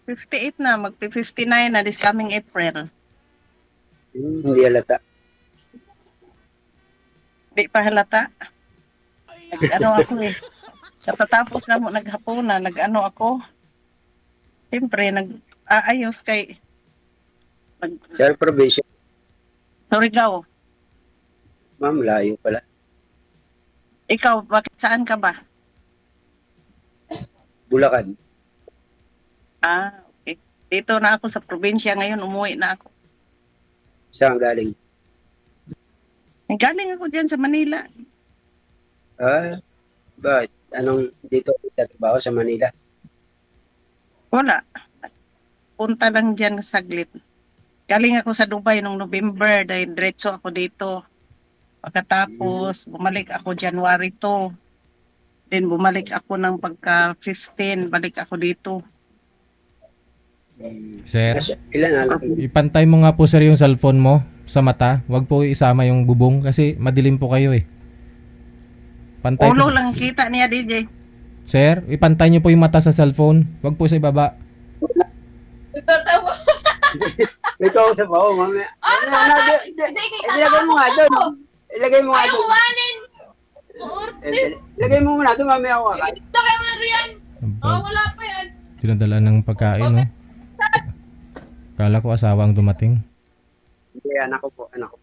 58 na, magpi-59 na this coming April. Hindi halata. Di pa halata. Nag-ano ako eh. Katatapos na mo naghapunan, nag-ano ako. Siyempre, nag-aayos kay Sir, provision. Surigao. Ma'am, layo pala. Ikaw, bakit saan ka ba? Bulacan. Ah, okay. Dito na ako sa probinsya ngayon, umuwi na ako. Saan galing? Galing ako dyan sa Manila. Ah, bakit? Anong dito trabaho sa Manila? Wala. Punta lang dyan saglit. Galing ako sa Dubai nung November, dahil diretso ako dito. Pagkatapos, bumalik ako January 2. Then bumalik ako ng pagka-15, balik ako dito. Sir, Ilan anak mo? ipantay mo nga po sir yung cellphone mo sa mata. Huwag po isama yung bubong kasi madilim po kayo eh. Pantay Ulo po. lang kita niya, DJ. Sir, ipantay niyo po yung mata sa cellphone. Huwag po sa ibaba. May kausap ako, mamaya. Ilagay mo nga doon. Ilagay mo nga Ayaw doon. kumanin! Ilagay mo muna doon, mamaya ako kakain. Lagay mo na riyan! Aba, Wala pa yan. dinadala ng pagkain no. Kala ko asawa ang dumating. Hindi, anak ko po, anak ko.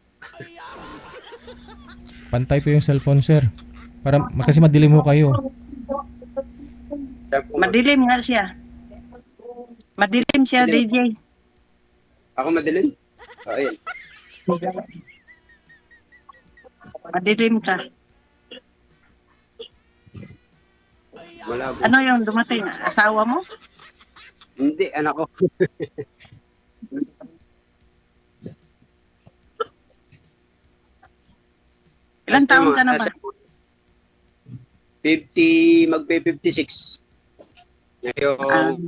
Pantay po yung cellphone sir. Para kasi madilim ho kayo. Sir po, Madilim nga siya. Madilim siya, DJ. ako madilim? Oo, yun. Madilim ka. Wala po. Ano yung dumating? Asawa mo? Hindi, anak ko. Ilang taon ka na ba? 50, magpe-56. Ngayon,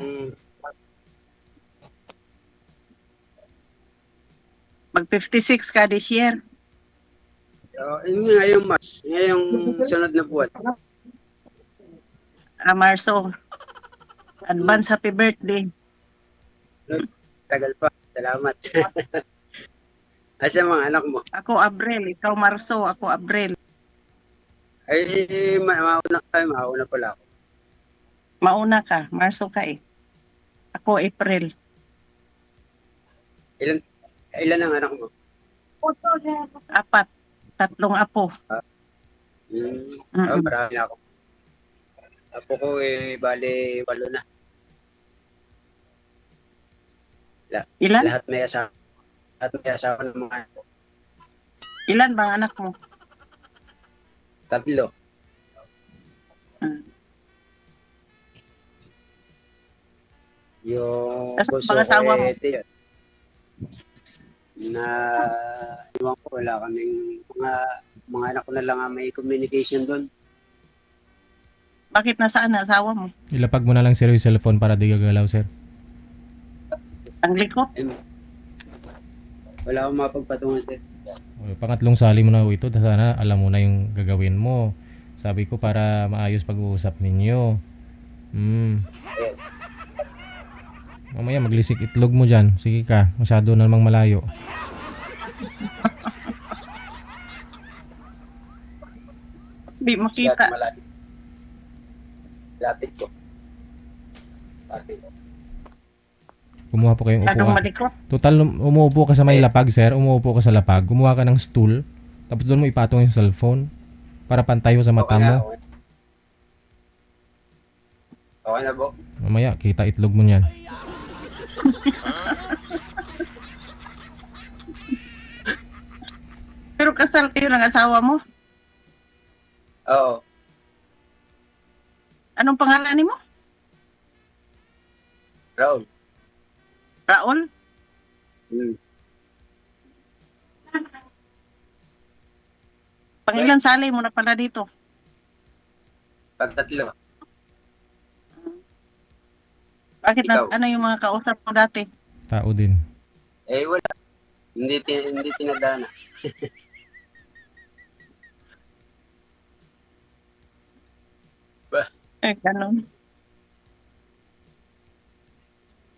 Mag-56 ka this year. ngayong March, ngayong sunod na buwan. Marso. Advance happy birthday. Tagal pa, salamat. Asa mga anak mo? Ako Abril, ikaw Marso, ako Abril. Ay, mauna pala ako. Mauna ka, Marso ka eh. Ako April. Ilan ang anak mo? 4, 3 apo. Marami na ako. Apo ko bale 8 na. Ilan? Lahat may asawa. Lahat may asawa ng mga anak ko. Ilan bang anak mo? 3. Mm. Yung Tapos bunso pangasawa mo? yun. Na iwan ko, wala kaming mga anak ko na lang ang may communication doon. Bakit nasaan na asawa mo? Ilapag mo na lang sir yung cellphone para di gagalaw sir. Ang likot? Wala akong mapagpatungan sir. Pangatlong sali mo na ho ito. Sana alam mo na yung gagawin mo. Sabi ko para maayos pag-uusap ninyo. Mamaya maglisik itlog mo dyan. Sige ka, masyado na namang malayo. Di makita. Lapit ko. Lapit ko. Kumuha po kayong Anong upuan. malikot? Total, umuupo ka sa may lapag, sir. Umuupo ka sa lapag. Kumuha ka ng stool. Tapos doon mo ipatong yung cellphone. Para pantay mo sa mata mo. Okay na po. Mamaya, kita itlog mo niyan. Pero kasal kayo ng asawa mo? Oo. Anong pangalan ni mo? Raul. Raul? Pangilan sali mo na pala dito? Pagtatlo. Bakit Ikaw? ano yung mga kausap mo dati? Tao din. Wala. Hindi tinadana. Ganun.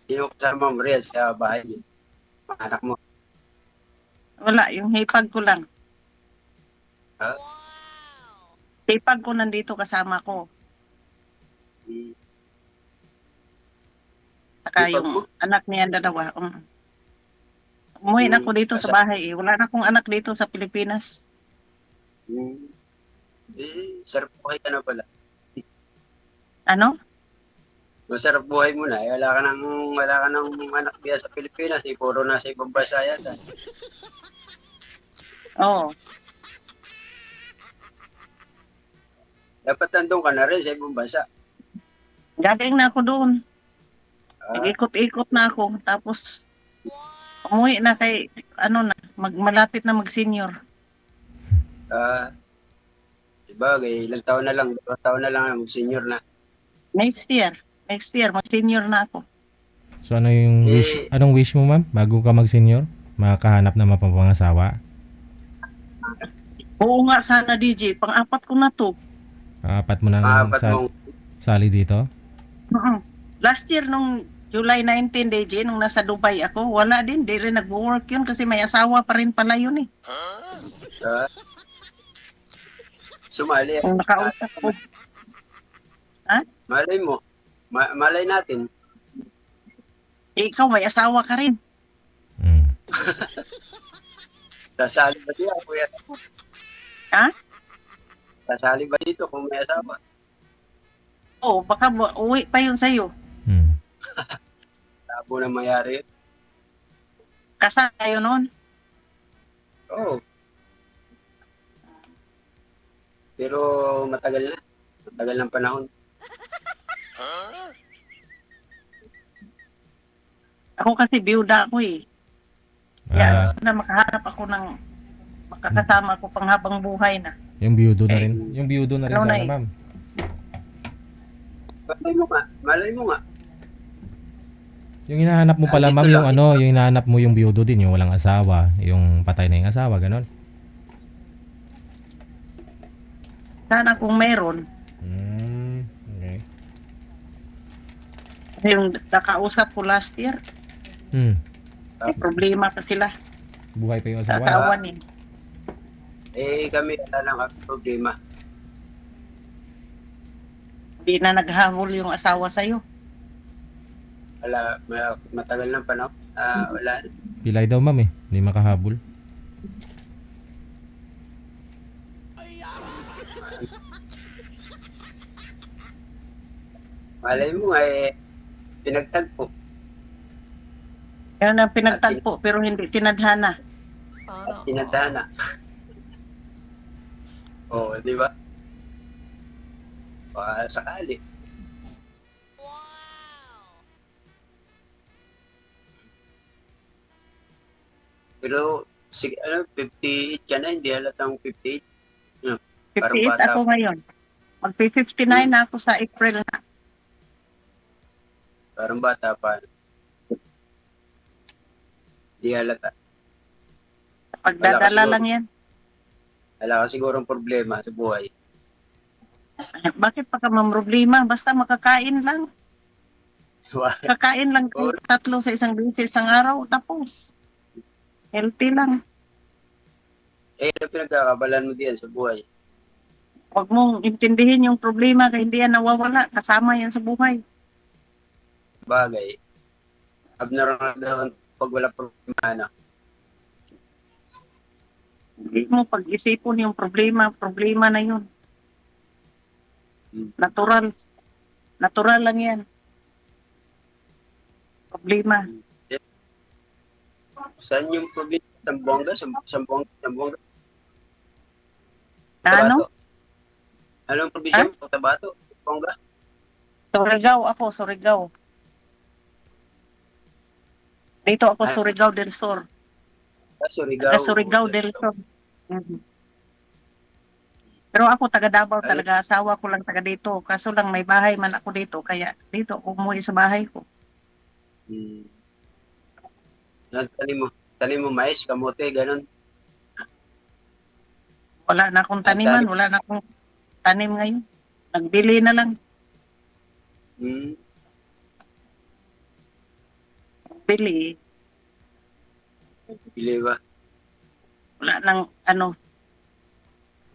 Sino kasama mo rin sa bahay niyo? Mga anak mo. Wala, yung hipag ko lang. Ha? Hipag ko nandito kasama ko. Hmm. Saka Hipag yung mo? anak niya dalawa. Umuwi na ako dito sa bahay eh. Wala na akong anak dito sa Pilipinas. Hmm. Sarap buhay ka na pala. Ano? Masarap buhay mo na. Wala ka nang anak diyan sa Pilipinas. Puro nasa ibang bansa yata. Oo. Dapat nandun ka na rin sa ibang bansa. Galing na ako doon. Ah, Nag-ikot-ikot na ako. Tapos, umuwi na kay, malapit na mag-senior. Sabagay, ilang taon na lang, 2 taon na lang mag-senior na. Next year, mag-senior na ako. So ano yung anong wish mo ma'am bago ka mag-senior? Makahanap na mapapangasawa? Oo nga sana DJ, pang-apat ko na to. Apat mo nang Apat mong, sali dito? Last year, nung July 19, DJ, nung nasa Dubai ako, wala din, di rin nag-work yun kasi may asawa pa rin pala yun eh. sumali. Kung nakausap ko. Malay mo. Malay natin. Ikaw, may asawa ka rin. Mm. Sasali ba siya, kuya? Ha? Sasali ba dito kung may asawa? Oo, baka uwi pa yun sa'yo. Mm. Labo na mayari. Kasal kayo noon. Oo. Pero matagal na. Matagal ng panahon. Ako kasi biyuda ako eh. Kaya sana makahanap ako ng makakasama ko panghabang buhay na. Yung biyudo na rin. Yung biyudo na rin Ano na sana eh. ma'am. Malay mo nga. Malay mo nga. Yung hinahanap mo pala Dito ma'am, yung lang. yung hinahanap mo yung biyudo din, yung walang asawa, yung patay na yung asawa, ganon. Sana kung meron, Okay. yung nakausap ko last year, may problema pa sila Buhay pa yung sa asawa. asawa niya. Kami wala lang ang problema. Hindi na naghahabol yung asawa sa'yo. Wala, matagal ng panahon. Wala. Pilay daw ma'am eh, hindi makahabol. Malay mo nga pinagtagpo. Yan ang pinagtagpo pero hindi tinadhana. At tinadhana. Oo, di ba? Sakali. Pero, 58 ka na, hindi halatang 58. Parang 58 bata. ako ngayon. Mag-59 na ako sa April na. Parang bata pa. Hindi halata. Pagdadala lang yan. Wala ka sigurong problema sa buhay. Bakit pa ka mamroblema? Basta makakain lang. Kakain lang Oo. 3 sa isang beses isang araw. Tapos, healthy lang. Ano pinagkakabalan mo diyan sa buhay? Huwag mong intindihin yung problema kaya hindi yan nawawala. Kasama yan sa buhay. Bagay. Abnormal daw pag wala problema. Hindi mo pag-isipon yung problema na yun. Natural. Natural lang yan. Problema. Saan yung probinsya? Zamboanga? Zamboanga? Ano? Anong probinsya? Cotabato? Zamboanga? Surigao ako, Surigao. Dito ako, Surigao del Sur. Surigao. Surigao del Sur. Pero ako taga Davao talaga, asawa ko lang taga dito. Kaso lang may bahay man ako dito, kaya dito ako umuwi sa bahay ko. Tanim mo mais, kamote, ganun. Wala na akong taniman, wala na akong tanim ngayon. Nagbili na lang. Bili. Bili ba? Wala nang ano,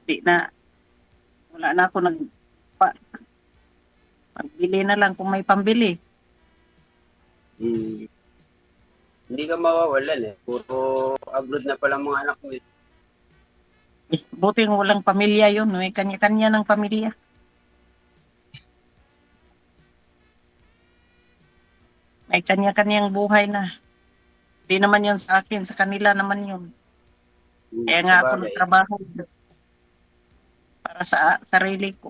di na, wala na ako pagbili na lang kung may pambili. Hmm. Hindi ka mawawalan eh. Puro abroad na pala mga anak mo eh. Buti nga walang pamilya yun, may kanya-kanya ng pamilya. May kanya-kanyang buhay na. Di naman yun sa akin, sa kanila naman yun. Kaya nga ako Sabagay. nagtrabaho para sa sarili ko.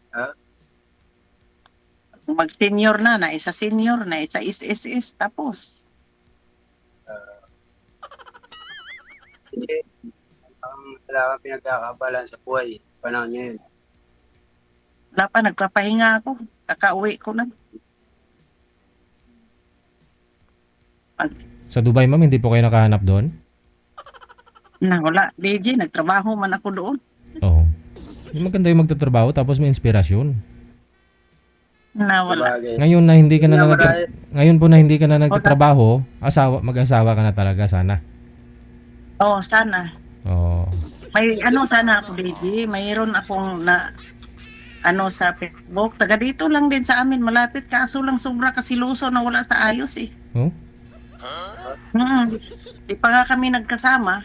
Ah? Mag-senior na isa senior, na isa SSS, tapos. Hindi. Wala kang pinagkakabalan sa buhay. Panahon niya yun. Wala pa, nagpapahinga ako. Kakauwi ko lang. Sa Dubai, ma'am, hindi po kayo nakahanap doon? Na wala, DJ, nagtrabaho man ako doon. Oo. Maganda yung magtatrabaho tapos may inspirasyon. Na wala. Sabagay. Ngayon na hindi ka na, Hindi nagtra- ngayon po na hindi ka na nagtatrabaho, mag-asawa ka na talaga sana. Oo, sana. Oo. May sana ako, DJ. Mayroon akong sa Facebook. Taga dito lang din sa amin, malapit. Kaso lang sobra kasiluso na wala sa ayos eh. Oh? Di pa nga kami nagkasama.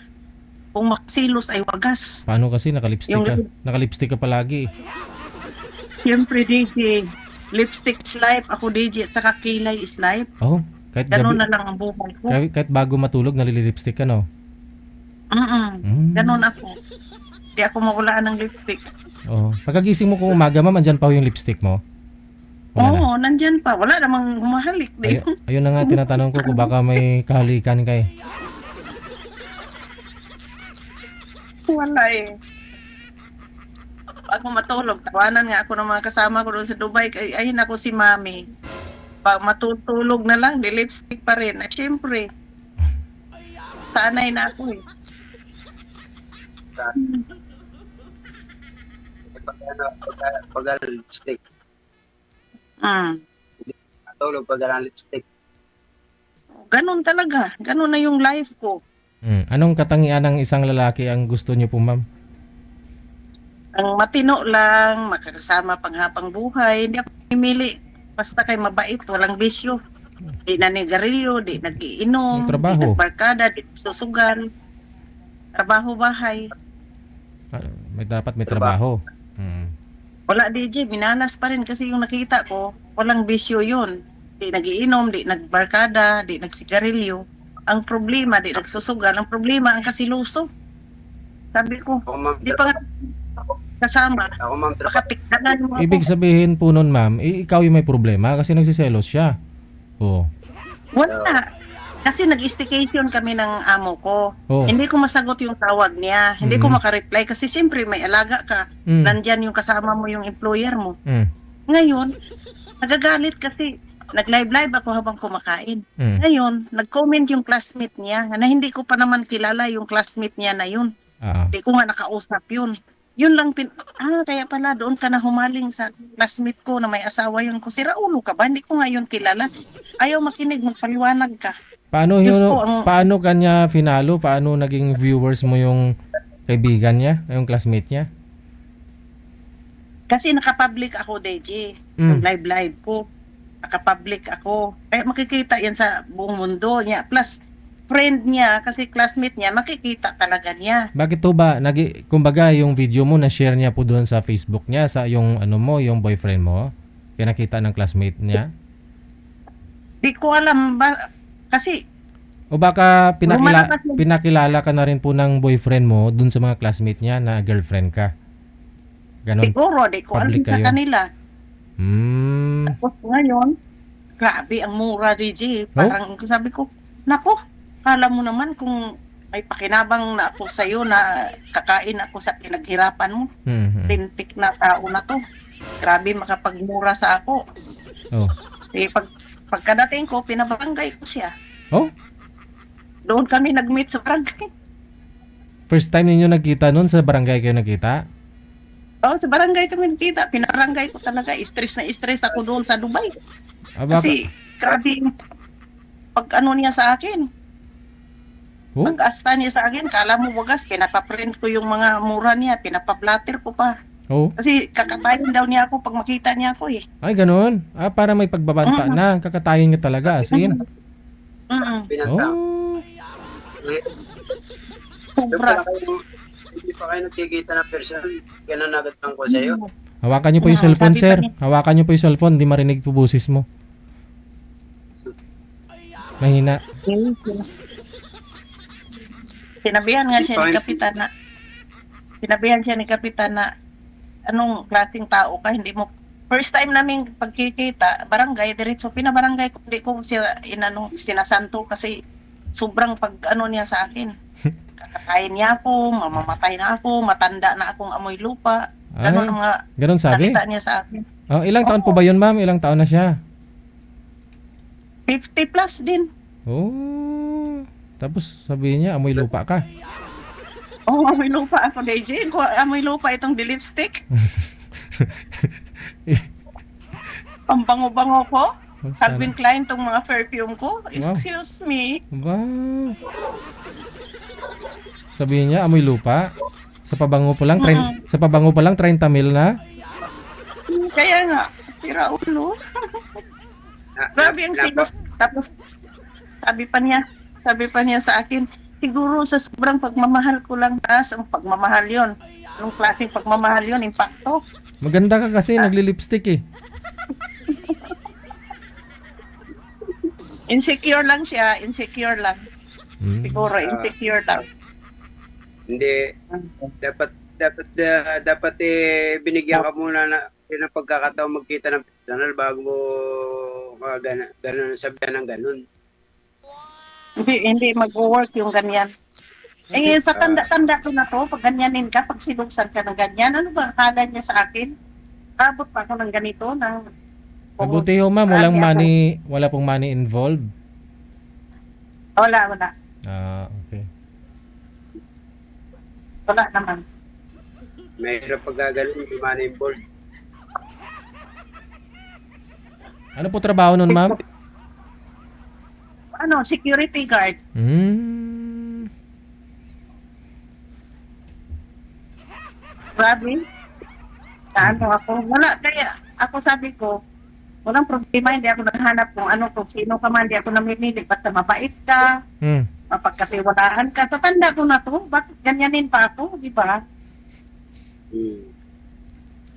Kung makasilos ay wagas. Paano kasi nakalipstick ka? Yung- Nakalipstick ka palagi. Siyempre, DJ, lipstick is life. Ako, DJ, at saka kilay is life. Oh, kahit Ganun gabi, na lang ang buhay ko. kahit bago matulog nalilipstick ka, no? Ganun ako. Di ako mawalaan ng lipstick. Oh. Pagkagising mo kung umaga, ma'am, andyan pa yung lipstick mo? Wala na. Oo, nandyan pa. Wala namang humahalik. Ayun na nga tinatanong ko kung baka may kahalikan ka eh. Wala eh. Pag matulog, tawanan nga ako ng mga kasama ko doon sa Dubai. Ayun ako si Mami. Pag matutulog na lang, di lipstick pa rin. Siyempre, sanay na ako eh. Pag lipstick. Mm. Tulog pag lipstick. Ganun talaga. Ganun na yung life ko. Anong katangian ng isang lalaki ang gusto niyo po, ma'am? Ang matino lang, makakasama panghapang buhay. Hindi ako pimili. Basta kay mabait, walang bisyo. Di nanigarilyo, di nagiinom, Yung trabaho. di nagbarkada, di susugal. Trabaho bahay. Dapat may trabaho. Wala DJ, minalas pa rin kasi yung nakita ko, walang bisyo yun. Di nagiinom, di nagbarkada, di nagsigarilyo. Ang problema, di nagsusugal. Ang problema, ang kasiluso. Sabi ko, Ako ma'am, di pa nga kasama. ako ma'am, Makatikdanan mo ako. Ibig sabihin po nun, ma'am, ikaw yung may problema kasi nagsiselos siya. Oh. Wala. Kasi nag-staycation kami ng amo ko. Oh. Hindi ko masagot yung tawag niya. Hindi ko makareply kasi siyempre may alaga ka. Mm. Nandyan yung kasama mo, yung employer mo. Mm. Ngayon, nagagalit kasi nag-live ako habang kumakain. Mm. Ngayon, nag-comment yung classmate niya na hindi ko pa naman kilala yung classmate niya na yun. Ah. Hindi ko nga nakausap yun. Yun lang, kaya pala doon ka na humaling sa classmate ko na may asawa yun ko. Sira ulo ka ba? Hindi ko nga yun kilala. Ayaw makinig, magpaliwanag ka. Paano Diyos yun, ko, ang- paano kanya finalo? Paano naging viewers mo yung kaibigan niya, yung classmate niya? Kasi nakapublic ako, DJ. Mm. Live ko. Nakapublic ako. Kaya makikita yan sa buong mundo niya. Plus, friend niya, kasi classmate niya, makikita talaga niya. Bakit to ba kumbaga yung video mo na share niya po doon sa Facebook niya sa yung yung boyfriend mo? Kaya nakita ng classmate niya? Di ko alam ba, kasi O baka Lumalakas yung- pinakilala ka na rin po ng boyfriend mo doon sa mga classmate niya na girlfriend ka? Ganon? siguro, di ko alam public sa kayo. kanila. Tapos ngayon, grabe ang mura, DJ. Parang sabi ko, nako, kala mo naman kung may pakinabang na ako sa'yo na kakain ako sa pinaghirapan mo. Mhm. Tintik na tao na to. Grabe makapagmura sa ako. Oh. Pagkadating ko, pinabarangay ko siya. Oh? Doon kami nag-meet sa barangay. First time ninyo nagkita noon sa barangay kayo nagkita? Oh, sa barangay kami nagkita. Pinarangay ko talaga. Stress na stress ako doon sa Dubai. Ah, baka, Kasi, grabe, pag ano niya sa akin. Oh? Pag-asta niya sa akin, kala mo wagas, pinapaprint ko yung mga mura niya, pinapablatter ko pa. Oh? Kasi kakatayin daw niya ako pag makita niya ako eh. Ay, ganun. Ah, para may pagbabanta Mm. na. Kakatayin niya talaga, as in. Mm. Pinanta. Oh. Sobra. Hindi pa kayo nagkikita ng person. Ganun agad lang ko sa'yo. Hawakan niyo po yung Mm, cellphone, sabi pa sir. niya. Hawakan niyo po yung cellphone. Di marinig po busis mo. Mahina. Yes. Sinabihan nga siya ni Kapitan na, anong klaseng tao ka, hindi mo, first time namin pagkikita, barangay, diretso, pinabarangay ko, hindi ko siya, sinasanto kasi sobrang pag ano niya sa akin. Kakakain niya ako, mamamatay na ako, matanda na akong amoy lupa. Ay, Ganun ang mga ganun sabi? salita niya sa akin. Oh, ilang taon po ba yun, ma'am? Ilang taon na siya? 50 plus din. Oh. Tapos sabihin niya, amoy lupa ka. Oo, amoy lupa ako, DJ. Amoy lupa itong lipstick. Ang bango-bango ko. Oh, Calvin sana. Klein tong mga perfume ko. Wow. Excuse me. Wow. Sabihin niya, amoy lupa. Sa pabango pa lang, sa pabango pa lang 30 mil na. Kaya nga, sira ulo. Grabe ang silos. Tapos, sabi pa niya sa akin, siguro sa sobrang pagmamahal ko lang taas ang pagmamahal yon. Anong klaseng pagmamahal yon? Impacto. Maganda ka kasi, nagli-lipstick eh. Insecure lang siya, insecure lang. Hmm. Siguro, insecure daw. Hindi. Dapat binigyan ka muna ng pagkakataon magkita ng personal bago mo ganun sabihan ng ganun. Hindi mag-work yung ganyan. Eh, sa tanda-tanda ko na to, pag ganyanin ka, pag sinuksan ka ng ganyan, ano ba akala niya sa akin? Abot pa ako ng ganito, ng Mabuti ho, ma'am, wala pong money involved. Wala. Ah, okay. Wala naman. Mahirap pag ganun, hindi man involved. Ano po trabaho nun, ma'am? Ano, security guard. Hmm. Grabe. Ano ako, wala. Kaya ako sabi ko, walang problema, hindi ako naghanap kung ano, kung sino ka man, hindi ako namimili. Basta mabait ka, Hmm. mapagkatiwalaan ka. Sa tanda ko na to, bakit ganyanin pa ako, di ba?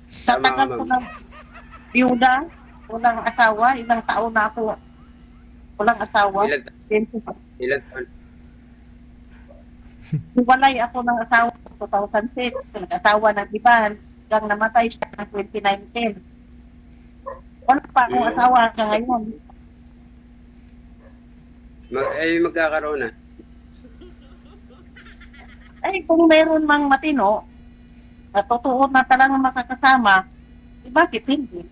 Sa Tama tagal ka, ko ma'am. na biyuda, walang asawa, ilang taon na ako walang asawa. Ilan taon? Walay ako ng asawa ko 2006. Nag-asawa ng iba, hanggang namatay siya ng 2019. Wala pa akong asawa hanggang ngayon. Magkakaroon na. Ay, kung meron mang matino, natutuon na talagang makakasama, bakit hindi?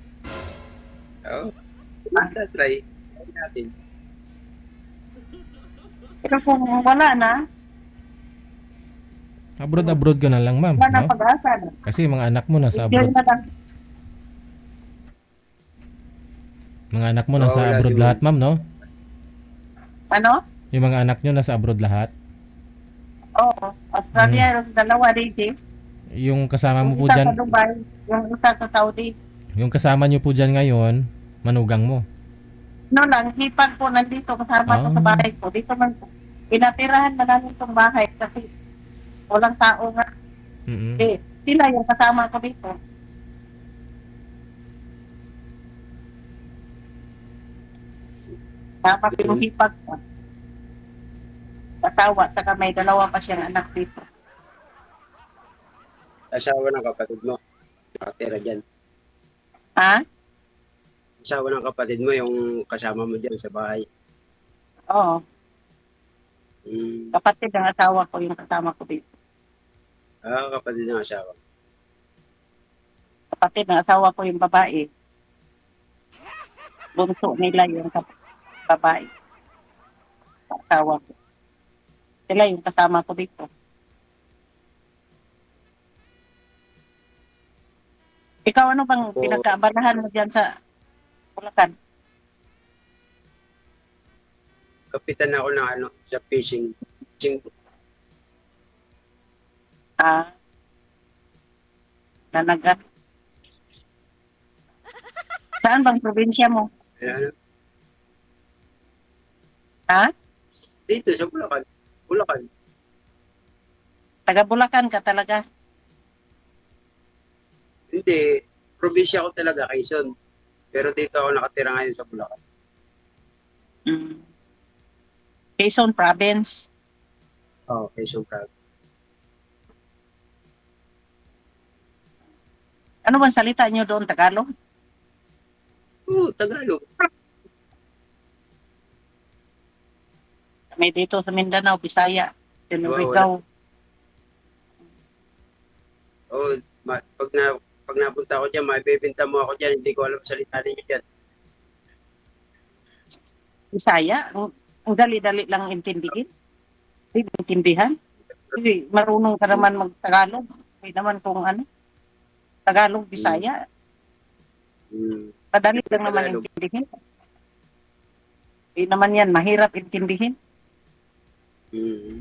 Oo. Try natin. Pero kung wala na, Abroad ka na lang, ma'am. wala na No? pag-asa na. Kasi mga anak mo nasa Enjoy abroad. na lang. Mga anak mo nasa Oo, wala abroad din, lahat, ma'am, no? Ano? Yung mga anak nyo nasa abroad lahat. Oo. Australia, dalawa, DJ. Yung kasama mo Yung po isa dyan, sa Dubai, yung isa sa Saudi. yung kasama nyo po dyan ngayon, manugang mo. No lang, hipag po nandito kasama ko sa Ah. bahay ko. Dito man, pinatirahan na namin itong bahay kasi walang tao nga. Mm-mm. Eh, sila yung kasama ko dito. Tama pinuhipag ko. Asawa, saka may dalawa pa siyang anak dito. Asawa ng kapatid mo. Nakatira dyan. Ha? Asawa ng kapatid mo yung kasama mo dyan sa bahay. Oo. Hmm. Kapatid ng asawa ko yung kasama ko dito. Kapatid ng asawa. Kapatid ng asawa ko yung babae. Bunso nila yung babae. Asawa ko. Sila yung kasama ko dito. Ikaw ano bang Oo. pinagkaabalahan mo dyan sa Bulacan? kapitan ako ng ano, sa fishing. Nanagat. Saan bang probinsya mo? Ano, Ha? dito sa Bulacan. Bulacan. Taga Bulacan ka talaga. Hindi, probinsya ko talaga, Quezon. Pero dito ako nakatira ngayon sa Bulacan. Mm. Quezon Province. Oo, Quezon Province. Ano bang salita niyo doon, Tagalog? Oo, Tagalog. May dito sa Mindanao, Bisaya, Oo, Tinurigao. pag napunta ako dyan, maibibinta mo ako dyan, hindi ko alam salita ninyo dyan. Bisaya, ang dali-dali lang intindihin. Hindi intindihan. Hindi, marunong ka naman mag-Tagalog. Hindi naman kung ano. Tagalog, Bisaya. Padali lang naman Tagalog. intindihin. Hindi naman yan, mahirap intindihin.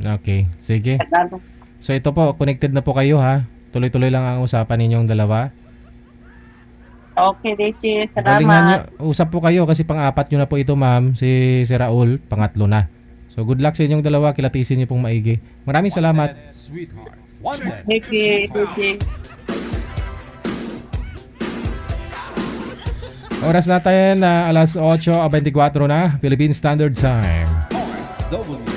Okay, sige. Tagalog. So ito po, connected na po kayo ha. Tuloy-tuloy lang ang usapan ninyong dalawa. Okay, Dechi. Galingan nyo, Salamat. usap po kayo kasi pang-apat nyo na po ito ma'am, si Raul, pangatlo na. So good luck sa inyong dalawa, kilatisin niyo pong maigi. Maraming salamat. Sweetheart. Wanted. Dechi, Dechi. Oras natin na alas 8:24 na, Philippine Standard Time. W.